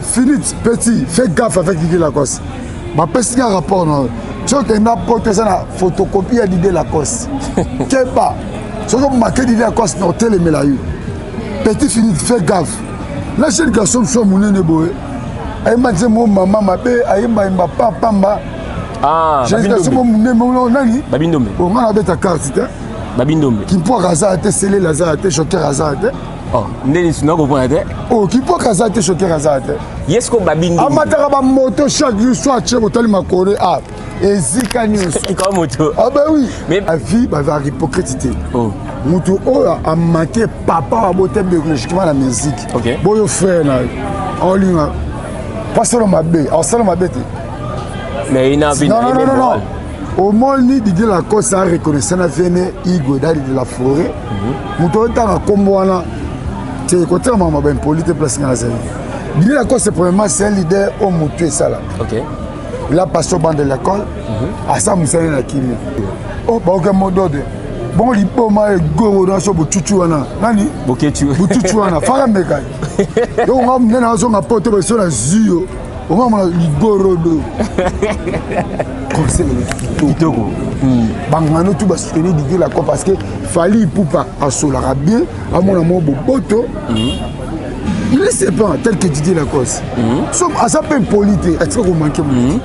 Philippe Petit, fais gaffe avec Didier Lacoste. Ma personne a un rapport. Tu vois qu'il y a une photocopie à Didier Lacoste. Keba. Tu vois qu'il y a marqué Didier Lacoste dans tel et Petit Philippe, fais gaffe. Là, j'ai le garçon qui est mon néboé. Elle m'a dit, mon maman, ma belle, elle m'a dit, papa, ah, j'ai le garçon qui est mon néboé. Babindombe. On a la carte. Babindombe. Qui peut Razar, scellé Lazare, choqué Razar. Oh, Nélis, non, vous comprenez? Oh, qui peut Razar, choqué Razar. Est-ce que Babindombe? Amatara moto chaque jour, soit tu es ma corée. Ah, et Zika News. Comme moto. Ah, ben oui. Mais la vie, va avoir hypocrite. Oh. Moutou a manqué papa à beauté biologiquement la musique. Ok. Bon, frère, en ligne. Pas seulement ma bête, en seulement ma bête. Mais il n'a pas non. Au moins, Didier Lacoste a reconnu ça, Igo de la forêt. Moutou est en combo. C'est côté de ma bonne politique place dans la zone. Didier Lacoste, premièrement, c'est un leader au Moutou et ça là. Ok. Il a passé au banc de l'école. À ça, Moussa est la Kimi. Oh, bah, aucun mot d'ordre. Bon, il peut mal go dans ce bouchouana. Nani? Bouchouana. Fara meka. Donc on va mener dans un apporte sur la zio. On va mener ligorodo. Comme c'est le Kitoko. Bangano tout va soutenir Didier Lacoste parce que fallait poupa à solara bien à mon amour boboto. Il ne sait pas tel que Didier Lacoste. Sauf à sa peine politique. Est-ce que vous manquez mon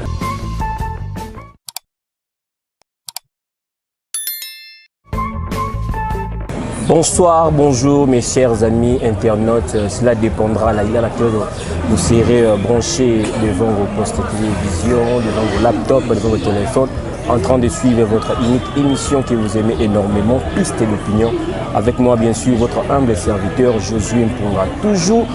Bonsoir, bonjour mes chers amis internautes. Cela dépendra là, laquelle vous serez branchés devant vos postes de télévision, devant vos laptops, devant vos téléphones, en train de suivre votre unique émission que vous aimez énormément, Piste d'opinion. Avec moi, bien sûr, votre humble serviteur Josué Mpunga. Toujours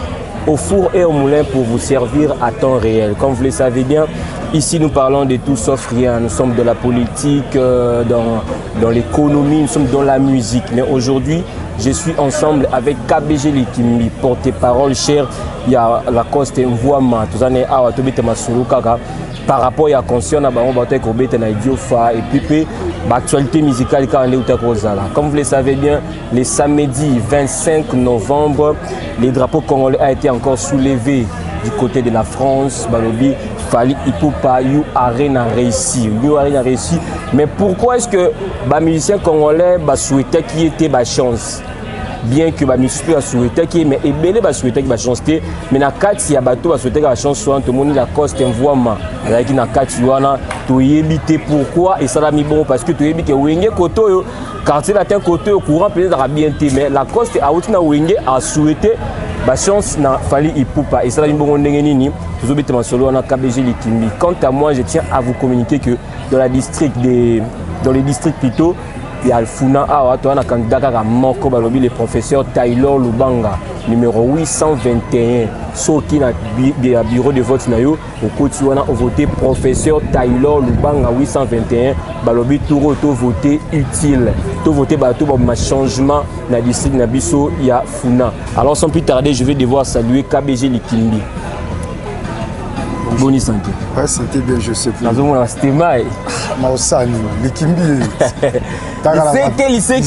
au four et au moulin pour vous servir à temps réel. Comme vous le savez bien, ici nous parlons de tout sauf rien. Nous sommes dans la politique, dans l'économie, nous sommes dans la musique. Mais aujourd'hui, je suis ensemble avec KBG Likimbi, porte-parole cher. Il y a Lacoste Mvouama, tout ça n'est à par rapport à conscient na bango bato ekobeta na idiofa et puis l'actualité musicale quand on est au comme vous le savez bien, le samedi 25 novembre, les drapeaux congolais a été encore soulevé du côté de la France. Balobi Fally Ipupa You Arena réussi. You Arena réussi. Mais pourquoi est-ce que les musiciens congolais souhaitaient qu'il y ait des chances? Bien que les musiciens souhaitaient qu'il y ait, mais les gens souhaitaient qu'il y ait des chances. Mais dans le cas de bateau, souhaitaient qu'il y ait des chances. Tout le monde Lacoste Mvouama. Avec dans le cas de tu éviter pourquoi et ça l'a mis bon parce que tu évites que Wenge Koto, quartier latin côté au courant peut-être à bien mais Lacoste a aussi Wenge a souhaité la chance n'a Fally Ipupa et ça l'a mis bon nini. Vous obéissez ma solo on a KBG Likimbi. Quant à moi, je tiens à vous communiquer que dans les districts plutôt, il y a le Funa Awa, tu as un candidat à Moko Balobi, le professeur Taylor Lubanga, numéro 821. Ceux qui ont le bureau de vote, au côté on a voté professeur Taylor Lubanga 821. Balobi tout voté utile. Tout voté tout un changement dans le district Nabiso, il y a Funa. Alors sans plus tarder, je vais devoir saluer KBG Likimbi. Bonne santé. Ouais, santé bien, je sais plus. C'était mal. Maosani, Likimbi. Il sait qu'il est lycée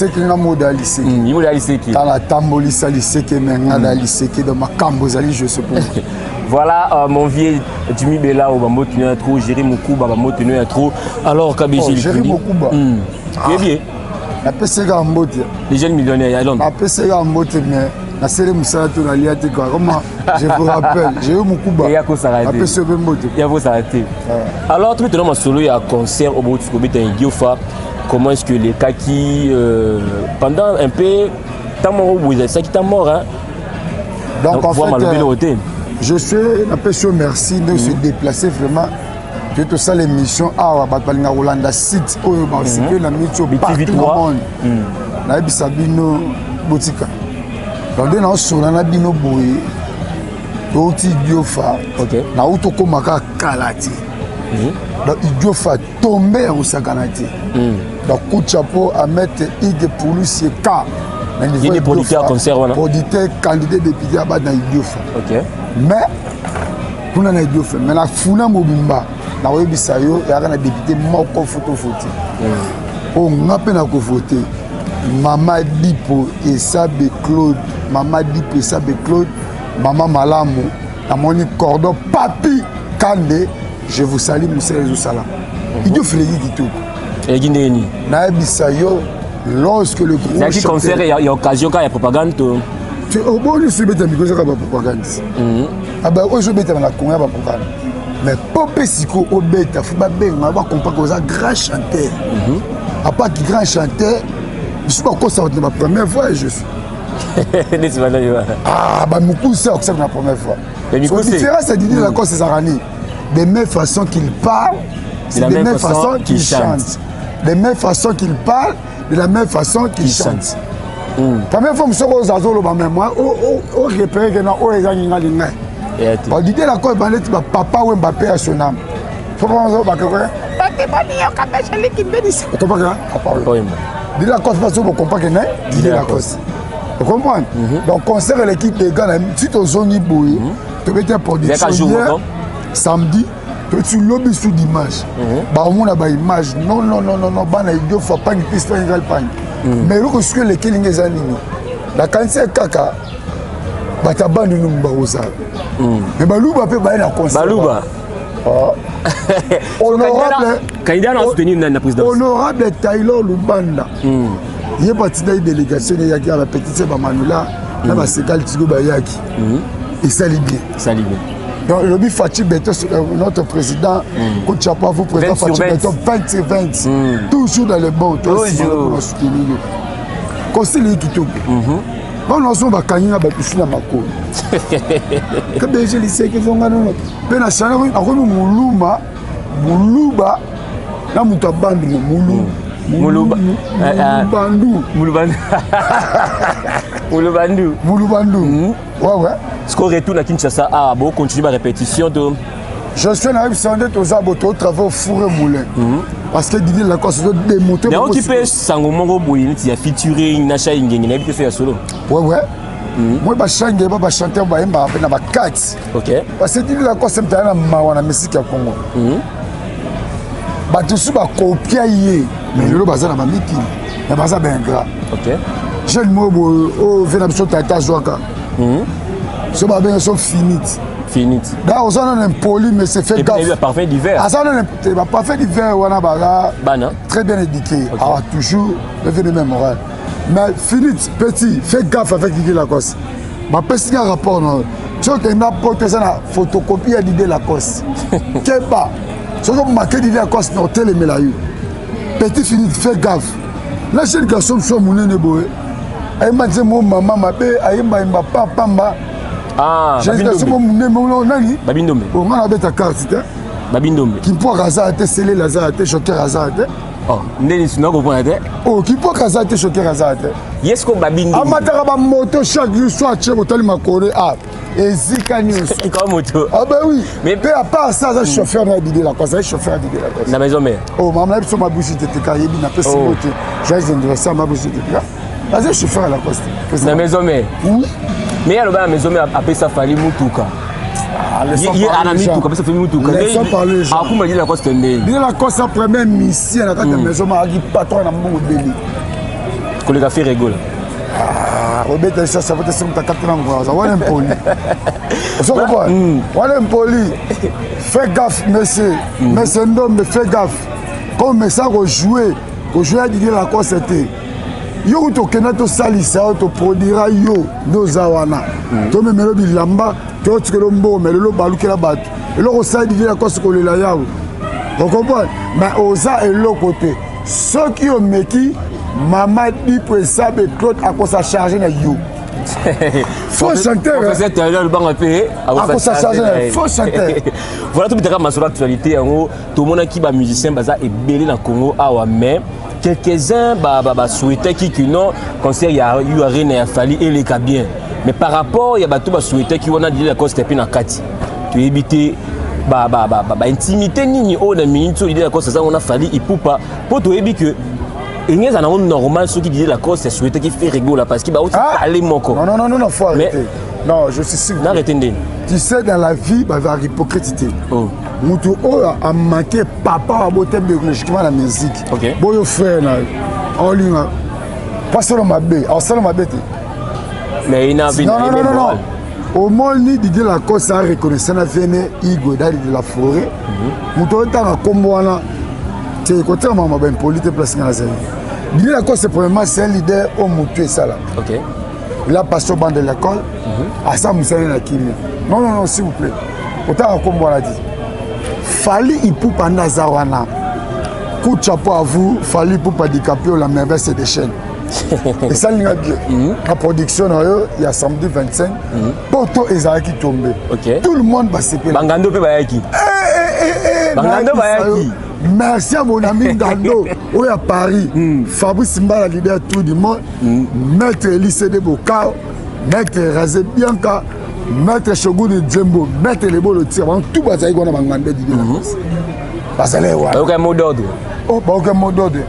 qui n'a pas lycée. Il m'a lycée qui. Dans la tamboli lycée qui mais n'a lycée qui dans ma cambozali je sais pas. Voilà mon vieux Jimmy Bella au bambo tenu un trou, Jérémy Moukouba bambo tenu un trou. Alors KBG Jérémy Moukouba. Bien. La PC ga mbote. Les jeunes millionnaires à Londres. La PC ga mbote mais la série Moussa to na liate quoi. Comment je vous rappelle, j'ai eu Moukouba. Il y a quoi s'arrêter. La PC ga mbote. Il y a quoi s'arrêter. Alors tu dans ma solo il y a concert au Bout Kobeta Idiofa. Comment est-ce que les cas qui pendant un peu tant mort vous ça qui t'a mort hein. Donc en fait je suis un peu merci de se déplacer vraiment. Je te sens l'émission à Batpalinga Rolanda site où c'est que la mission partout dans le monde. Na bisabino botika. Donc dans sur na bino boy. Oti Idiofa. OK. Na utoko maka kalati. Donc Idiofa tomber au sakanati. Donc coup de chapeau à mettre Ig Poulissier K. Il y a des producteurs concert voilà. Producteur candidat député à dans Idiofa. OK. Mais pour na Idiofa, mais la Funa Mobimba. Na webisa yo ya kana député moko photo voté. On n'a pas na voté. Mama Bipo et Sabe Claude Maman dit que ça Claude, Maman Malamu, à mon cordon, Papi Kande, je vous salue, Monsieur Salam. Il doit faire du tout. Et Guinéeni. Nabisayo, lorsque le gros. C'est qui concert, il y a occasion quand il y a propagande. Au bon lieu, c'est bête, mais c'est pas propagande. Ah ben, aujourd'hui, c'est la propagande. Mais Popé Siko, au bête, il faut pas bien, on va comprendre que c'est un grand chanteur. À part qu'il grand chanteur, je ne sais pas quoi ça va être ma première fois, je suis. Ah, bah, mon coup, c'est la première fois. La différence, c'est Didier Lacoste, c'est Sarani. De même façon qu'il parle, c'est de la même façon qu'il chante. De la même façon qu'il parle, de la même façon qu'il chante. Première fois, je suis aux Azolo, moi, au repère que non, au Ezanginga Linga. Didier Lacoste, papa ou Mbappé à son âme. Il faut pas dire Didier Lacoste, parce que vous comprenez que Didier Lacoste. Vous comprenez? Donc, concert l'équipe des gars, si tu as zone Boué, tu peux être production hier, samedi, tu as lobby sous d'image. Bah, on a une image. Non, il faut pas une piste, une galpagne. Mais ce que les Killing est animé. La cancer caca, bah, tu as banni nous, Barosa. Mais Balouba peut pas être concert. Balouba. Honorable Taylor Lubanda. Il est parti dans une délégation, il y a la petite sœur Manula, là, c'est Tigo Bayaki. Et ça lit bien. Ça lit bien. Donc, le but Fatih Beto, notre président, coach Chapa, vous président Fatih Beto, 20 sur 20. Toujours dans le bon. Toujours. Conseil l'équité. On a son bacani à Bakushi na Mako. Que BG lycée qui font gagner. Ben à Chana, on a connu Moulouma, Moulouba, là, Moutabandi, Moulou. Moulou. Ouais. Ce qu'on retourne à Kinshasa, bon, continue ma répétition de. Je suis là, aux abotos, travaux four et moulin. Parce que Didier Lacoste doit démonter. Mais on qui peut s'engomongo bouillir, il y a featuring, Nacha Ingeng, il a habité faire solo. Ouais. Moi, je chante, je chante, je chante 4. Ok. Parce que Didier Lacoste, c'est un peu de musique au Congo. Tout ce qui est copié, mais le bazar n'a pas mis qui. Le bazar est bien gras. Ok. J'ai le mot au Vénabson Tata Joaka. Ce bazar est fini. Là, on a un poli, mais c'est fait gaffe. Et puis, il y a parfait d'hiver. Il y a parfait d'hiver, on a très bien éduqué. Alors, toujours, le fait de même moral. Mais fini, petit, fais gaffe avec Didier Lacoste. Ma petit rapport, non. Tu vois qu'il y a une photocopie à Didier Lacoste. Qu'est-ce pas? Si vous marquez Didier Lacoste dans tel et petit fini, fais gaffe. Là, j'ai une garçon qui est mon boé. Elle m'a dit mon maman, ma paix, elle m'a dit papa. Ah, j'ai une garçon qui est mon nani. Babindombe. On a ta carte. Babindombe. Qui peut raser, sceller la zate, choquer la zate. Oh, Nélis, non, vous comprenez? Oh, qui peut raser, choquer la zate. Yes, qu'on Babindombe. Amatara moto chaque jour, soit chez votre makore. Ah, et Zika News. Comme moto. Ah, ben oui. Mais à part ça, je suis chauffeur Didier Lacoste. Je suis chauffeur Didier Lacoste. La maison mère. Oh, maman, je suis ma bouche de Téka. Il n'a pas si beau. J'ai un anniversaire, ma bouche de Téka. Là, je suis chauffeur Lacoste. La maison mère. Oui. Mais il y a la maison mère après ça, Fali Moutouka. Il y a un ami tout comme ça, fait Moutouka. Laissons parler les gens. Ah, comment Didier Lacoste est né? Didier Lacoste, sa première mission à la maison, m'a dit patron dans mon délit. Collègue a fait rigole. Ah, Robert, ça va être sur ta 4 ans. Ça va être impoli. Vous comprenez? On est impoli. Fais gaffe, monsieur. Monsieur Ndom, fais gaffe. Comme ça, on jouait à Didier Lacoste, c'était. Yo to kena to salisa to produira yo nozawana. To me melo bilamba, to tsikelo mbo melo balukela batu. Elo ko sa Didier Lacoste ko lela yawo. Vous comprenez? Mais oza et l'autre côté. Ceux qui ont meki Maman dit pour ça, mais Claude a quoi ça charger na yo. Faut chanter. Faut chanter. Voilà tout le monde sur l'actualité. Tout le monde qui est musicien est belé dans le Congo. Mais quelques-uns souhaitaient qu'ils non concert il y a eu rien à Fali et les bien. Mais par rapport il y a tout souhaité qui on a dit la cause c'était na kati. Tu éviter intimité ni au na minute sur l'idée la cause ça on a Fali il peut pas pour tu éviter que il y a un normal ceux qui disent la cause c'est souhaité qui fait rigoler parce qu'il va aussi aller mon corps. Non, faut arrêter. Non, je suis sûr. Tu sais, dans la vie, il va y avoir hypocrisie. Moutou a manqué papa à beauté biologiquement la musique. Bon, frère, en ligne, pas seulement ma bête, en seulement ma bête. Mais il n'a vu non. Au moins, Didier Lacoste a reconnaissant la veine Igo de la forêt. Nous avons combat. C'est côté maman ben politique place dans la zone. Didier Lacoste premièrement c'est un leader au mutué ça là. OK. Il a passé au banc de l'école. À ça vous savez la Kimi. Non s'il vous plaît. Autant combat là dit. Fali il pour pendant Zawana. Coup de chapeau à vous, Fali pour pas handicapé la merveille c'est des chaînes. Et ça, il y a bien. La production, il y a samedi 25. Poto Ezara qui tombe. Tout le monde va se payer. Bangando peut pas qui. Bangando va qui. Merci à mon ami Dando, où à Paris. Fabrice Mbala, leader tout du monde. Maître Elise de Bocao, Maître Razé Bianca, Maître Shogun de Djembo, Maître Lebo le tir. Tout va se faire Bangando. Parce que là, aucun mot d'ordre. Oh, aucun mot d'ordre.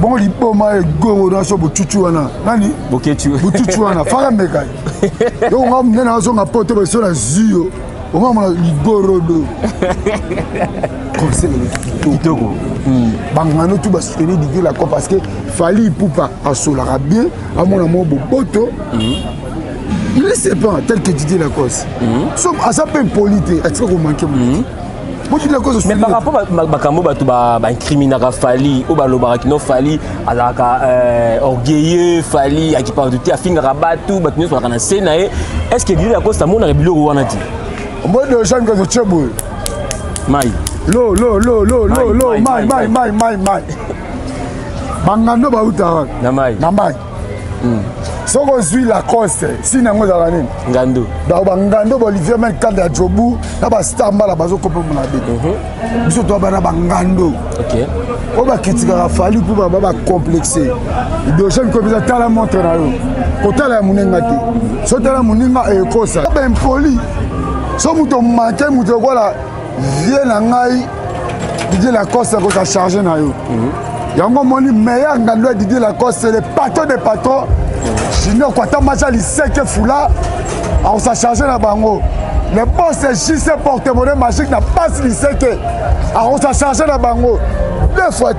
Bon, il peut m'aller go dans ce boutouana. Nani? Boutouana. Fala meka. Donc on a besoin d'apporter sur la zio. On va il go rodo. Comme c'est le Kitoko. Bangano tout va soutenir Didier Lacoste parce que Fali pour pas à solara bien à mon amour boto. Il ne sait pas tel que Didier Lacoste. Sauf à sa peine polité. Est-ce que vous manquez mais par rapport à Bakambo, un criminel Fali, ou Balobarakino Fali, à la orgueilleux Fali, à qui parle de thé, à fin rabat, tout, Batino sur la scène, est-ce que Didier Lacoste a mon arrêté ou on a dit? Moi, de gens que je tiens, Maï. Lo, Maï. Bangando Baouta. Namai. Si on suit la coste, si on a gagné. Ngando. Ngando, Olivier, même quand il y a Djobou, il y a Stamba, la base au copain de la bête. Nous sommes Ngando. Ok. On va critiquer la Fali pour complexer. Il doit jamais comme ça, tu as la montre là. Quand tu as la mouningate, si tu as la mouningate et quoi ça. C'est impoli. Si on te manque, on te voit là, viens à Ngaï, Didier Lacoste, on t'a chargé na yo. Il y a un moment meilleur Ngando Didier Lacoste, c'est le patron des patrons. Sinon, quand tu as marché, il sait que Foula, on s'est chargé la bango. Le boss c'est juste porte-monnaie magique, n'a pas si il sait que on s'est chargé la bango. Deux fois.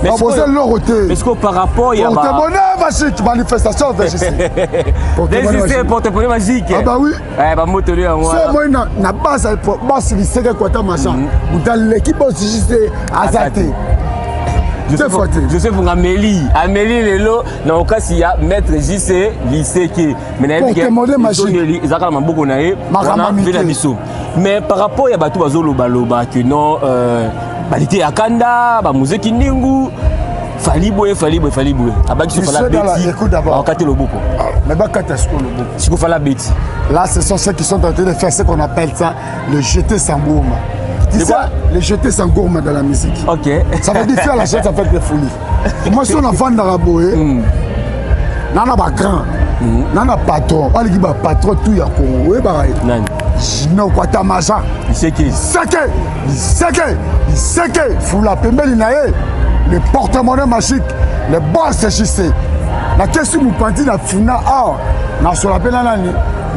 Mais est-ce que par rapport, il y a porte-monnaie magique, manifestation porte-monnaie magique. Ah bah oui. Eh bah moto lui en moi. C'est moi n'a pas ça boss il sait que quand tu as marché. Dans l'équipe aussi juste azaté. Je sais pour Amélie les lots dans le cas s'il y a maître JC lycée qui mais par rapport à Batou Bazoloba que non balité akanda ba musique ningu fali boye abaki so fala beti akate le boko mais ba kata sko le boko si ko fala beti là ce sont ceux qui sont en train de faire ce qu'on appelle ça le jeter sans gourma. Les jeter sans gourma dans la musique. Ok. Ça veut dire faire la chose, ça fait des folies. Moi, je suis un enfant d'Araboé. Nana ba grand. Nana patron. On dit patron tout ya Congo. Oui, bah. Non, quoi, ta maja. Il sait qui. Il sait que. Faut la pembelle nae. Le porte-monnaie magique. Le boss c'est juste. La question nous partit la funa na sur la peine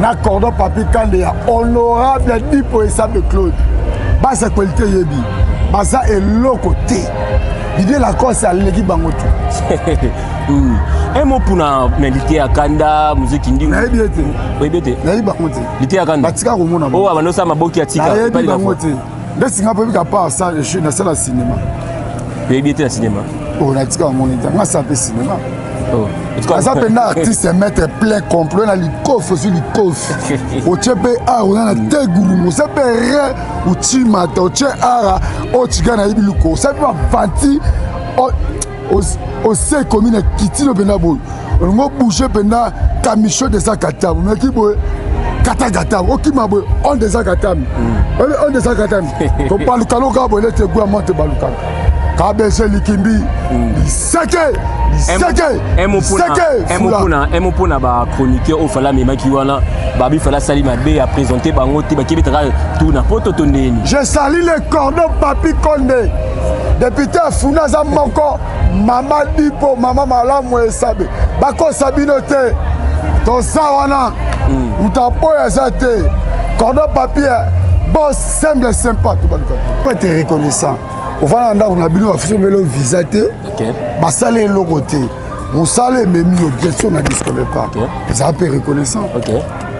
na cordon papier quand il y a honorable dit pour ça de Claude. Basa qualité yebi. Basa est l'autre côté. Didier Lacoste à l'équipe bangoto. Un mot pour la méditer à Kanda, musique indie. Oui, bien. Naï bangote. Méditer à Kanda. Batika romona. Oh, avant ça ma boki atika. Pas de bangote. Dès Singapour qu'à part ça, je suis dans le cinéma. Oui, bien le cinéma. Oh, la tika monita. Moi ça fait cinéma. Oh. Ça peut un artiste mettre plein complot dans le coffre sur le coffre. Au tchèpe on a des gourous. Ça peut rien ou timata au tchèpe au tigana ibiluko. Ça peut vanti au sait commune kiti no benabo. On va bouger pendant camicho de sa katam. Mais qui boy kata o qui m'a boy on de sa katam. On de sa katam. Ko palukalo ka boy le te gwa monte balukalo. Kabese likimbi. Seke. Un mot pour la chroniqueur au fala mema qui wana babi fala salima be a présenté bango ti ba kibetara tout na poto tondeni. Je salue le cordon papi Condé. Député Funa za moko mama dipo mama malamu esabe. Bako sabinote. To sawana. Utapoya zate. Cordon papier. Boss semble sympa tout ba. Pas te reconnaissant. On va dans la bino a fait le visa te. OK. Ba salé le côté. Mon salaire m'a mis objection à disque pas. Ça a peu reconnaissant.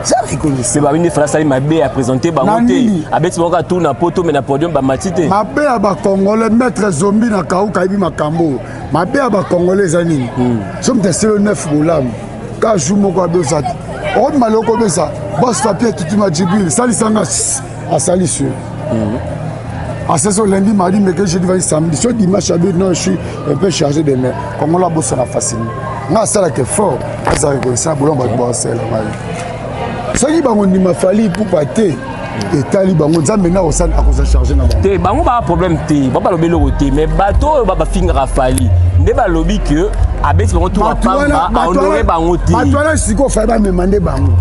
Ça reconnaissant. C'est pas une phrase m'a bé à présenter ba monter. Avec ce moment tourne na poto mais na podium ba matité. Ma bé à ba congolais maître zombie na kaou kaibi makambo. Ma bé à ba congolais zani. Somme de le 9 bolam. Ka joue mon quoi ça. On m'a loko ça. Boss papier tout m'a djibil. Sali sanga à sali sur. À ce soir lundi mardi mais que je devais samedi. Sur dimanche à non je suis un peu chargé de main. Comme on la bosse na facile. Moi ça là que fort. Ça reconnaissant boulon ba bosser là. Soki bango ndima fali pour pater et tali bango nzambe na osana akoza charger na bango. Te bango ba problème te, ba lobi lo te mais bateau ba fingra fali. Nde ba lobi que abeti bango tout pamba a honorer bango te. Bato na siko fa ba me mandé bango.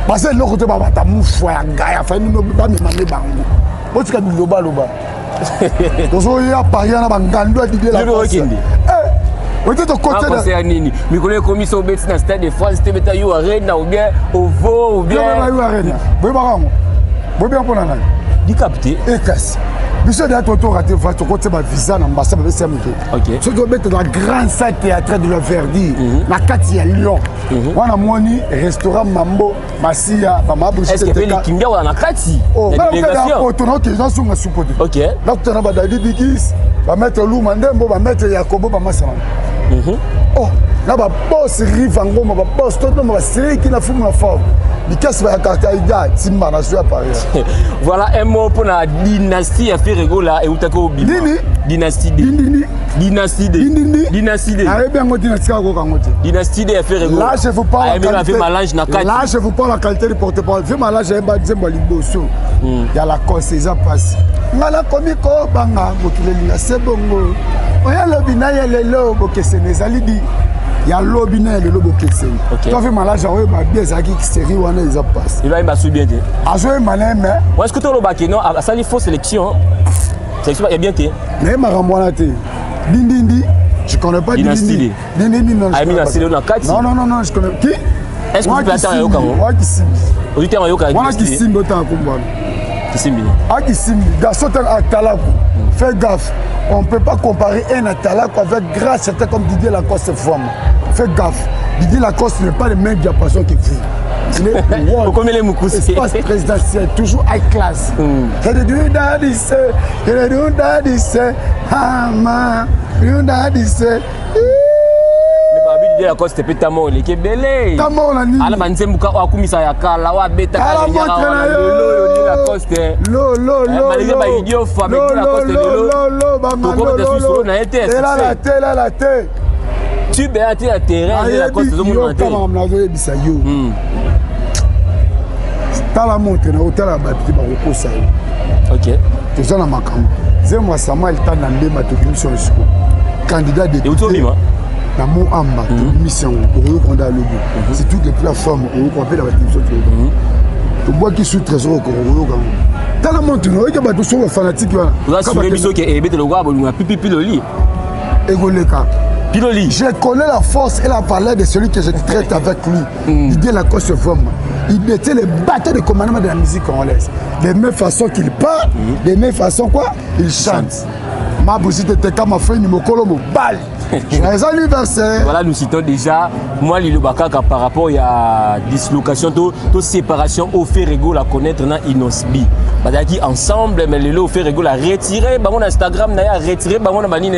Parce que l'autre ba bata mufwa ya gaya fa ni ba me mandé bango. Botika biloba loba. Tozo ya paria na bangando di la cosa. Peut-être au côté de Nini. Mais connaît commission bête dans stade de France, c'était bête à Arena ou bien au Veau ou bien Arena. Bon barango. Bon bien pour nana. Di capté et casse. Monsieur de toto raté va to côté ba visa na ambassade ba CMK. OK. Ce doit être la grande salle théâtre de la Verdi. Na kati ya Lyon. Wana moni restaurant Mambo Masia ba mabu. Est-ce que les Kinga ou na kati? Oh, la délégation. Oh, tono que ils sont na soupoté. OK. Là tu na ba David Bigis, ba mettre Lou Mandembo, ba mettre Yakobo ba Masama. Oh, là ba boss Rivango, ba boss tout ba série qui na fumu na forme. Bikas ba Kakaïda, Timba na sur Paris. Voilà un mot pour la dynastie à faire rigola et utako bi. Dynastie. Dynastie. Dynastie. Allez bien ngoti na tika ko kangote. Dynastie à faire rigola. Là je vous parle la qualité. Là je vous parle la qualité du porte-parole. Vu malage ba Zemba Liboso. Il y a la conseil passe. Ngala komiko banga bokilelinga sebongo. Oya lobina ya lelo bokesene zalidi. Ya lobina le lobo ketseni. Tu as vu malage oyo ba bien zaki série wana ils passe. Il va pas sous bien te. Azoe maleme. Ou est-ce que tu lo ba non à ça il faut sélection. Sélection est bien te. Mais marambwana te. Dindindi, je connais pas Dindindi. Dindindi non. Ah mina c'est na kati. Non, je connais qui? Est-ce que tu peux attendre au Congo? Wa kisimbi. Auditeur yo ka. Wa kisimbi ota kumbana. Kisimbi. Ah kisimbi, garçon tel Atalako. Fais gaffe. On ne peut pas comparer un Atalako avec grâce certains comme Didier Lacoste forme. Fais gaffe. Didier Lacoste n'est pas le même diapason que vous. Il est comme les Moukous. Espace présidentiel, toujours high class. La coste peut tamo le kebele. Tamo la ni. Ala banzembuka wa kumisa ya kala wa beta ka nyara la coste. Lo. Malgré ba idiot famille la coste lo. To comme te suis sur na été. La té. Tu béati la terrain de la coste zo mon na té. Yo kama mnazo yebisa yo. Tala monte na hôtel ba petit ba reposa. OK. Toza na makambo. Zemwa Samuel tana ndema to commission siko. Candidat de na mon amba mission au Rwanda logo c'est toutes les plateformes on appelle la télévision to bois qui sous trésor au Rwanda tala monte no que ba to so fanatique là là sur le biso que ebete le roi bolunga pipi loli egoleka piloli je connais la force et la valeur de celui que je traite avec lui il dit la cause forme il mettait les bateaux de commandement de la musique congolaise de même façon qu'il parle de même façon quoi il chante ma bousite était comme ma femme mokolo mo bal. Joyeux anniversaire. Voilà, nous citons déjà moi Lilo Bakaka par rapport à dislocation toute séparation au fait rigolo à connaître dans Inosbi. Badaki ensemble mais Lilo fait rigolo à retirer bango Instagram na retirer bango na banini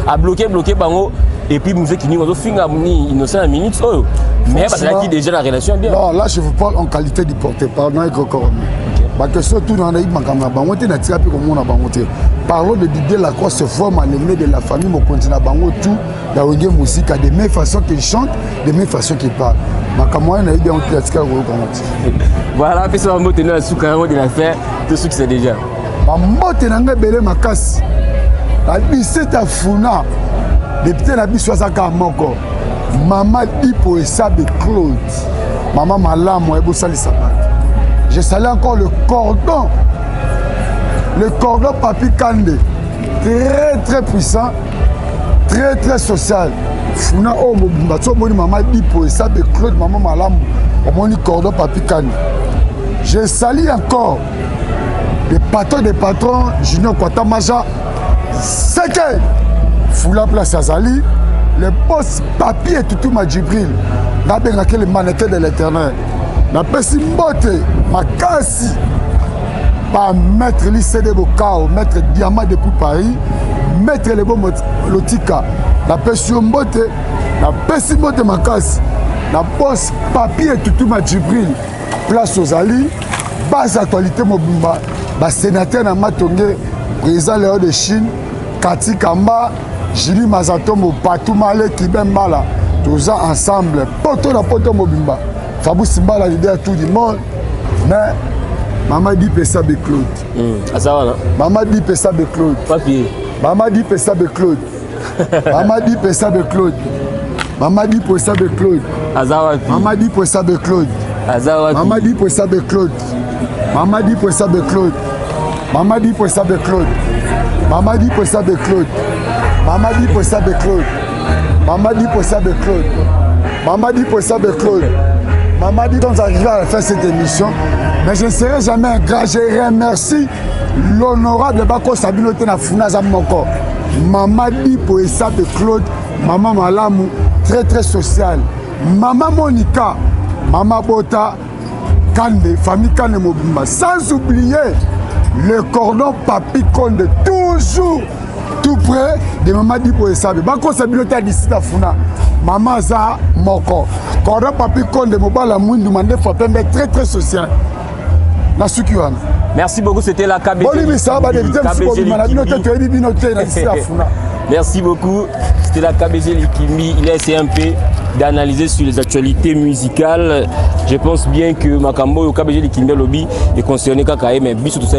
à bloquer bango et puis musique qui nous au finga ni innocent minutes oh. Mais badaki déjà la relation bien. Non, là je vous parle en qualité de porte-parole non encore. Parce que surtout dans les makamna bango te na tika pe comme on a bango te. Parlons de Didier Lacroix se forme à l'ennemi de la famille mon continent bango tout la wenge musique de même façon qu'il chante de même façon qu'il parle. Makamwa na bien on tika ko comment. Voilà, puis ça va monter dans la soukarango de l'affaire tout ce que c'est déjà. Ma mote na ngabele makasi. La bisete afuna depuis na biso azaka moko. Maman Ipo et Sabe Claude. Maman Malamo et Bosali Sabat. Je salue encore le cordon Papi Kande, très puissant, très social. Funa o mobimbato moni maman Ipo et Sabe Claude maman Malamo, moni cordon Papi Kande. Je salue encore les patrons Junior Kwatamaja, Seke, Fula Place Azali, le poste papier Toutouma Djibril nabengaki le mannequin de l'éternel napesi mbote makasi par maître lycée de Bokao, maître Diamant depuis Paris, maître Lebo Lotika, la pêche mbote, la pêche mbote makasi, la poste papier Toutouma Djibril, place aux Ali, base actualité Mobimba, bas sénateur na Matongé, président Léo de Chine, Kati Kamba, Jili Mazatombo, Patou Malé, Kibembala, tous ensemble, poto na poto Mobimba, Fabou Simbala, l'idée à tout le monde, mais Maman dit Pessa de Claude. Maman dit Pessa de Claude. Papier. Maman dit Pessa de Claude. Maman dit Pessa de Claude. Maman dit Pessa de Claude. Maman dit Pessa de Claude. Maman dit Pessa de Claude. Maman dit Pessa de Claude. Maman dit Pessa de Claude. Maman dit Pessa de Claude. Maman dit Pessa de Claude. Maman dit Pessa de Claude. Maman dit Pessa de Claude. Maman dit qu'on arrive à faire cette émission, mais je ne serai jamais ingrat. Je remercie l'honorable Bako Sabino Tenafuna Zamoko. Maman dit pour ça de Claude, maman Malamou, très très sociale. Maman Monica, maman Bota, Kande, famille Kande Mobimba. Sans oublier le cordon Papi Konde, toujours tout près de maman dit pour ça. Bako Sabino Tenafuna. Maman Za Moko. Cordon Papi Konde Mobala Mouindou Mandé Fapembe très très social. Merci beaucoup, c'était la KBG. Merci beaucoup, c'était la KBG Likimi. Il a essayé un peu d'analyser sur les actualités musicales. Je pense bien que Makambo au KBG Likimi Lobby est concerné KKM, mais Bissou tout ça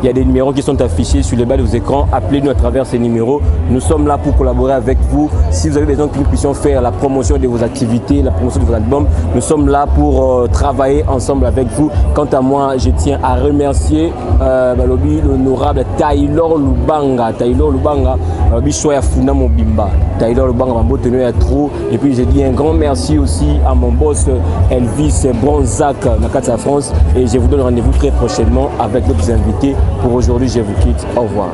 il y a des numéros qui sont affichés sur les bas de vos écrans. Appelez-nous à travers ces numéros. Nous sommes là pour collaborer avec vous. Si vous avez besoin que nous puissions faire la promotion de vos activités, la promotion de vos albums, nous sommes là pour travailler ensemble avec vous. Quant à moi, je tiens à remercier l'honorable Taylor Lubanga. Taylor Lubanga, Bishoya Funa Mobimba. Taylor Lubanga, Mambo Tenu à trop. Et puis je dis un grand merci aussi à mon boss Elvis Bronzac, Nakata France. Et je vous donne rendez-vous très prochainement avec d'autres invités. Pour aujourd'hui, je vous quitte. Au revoir.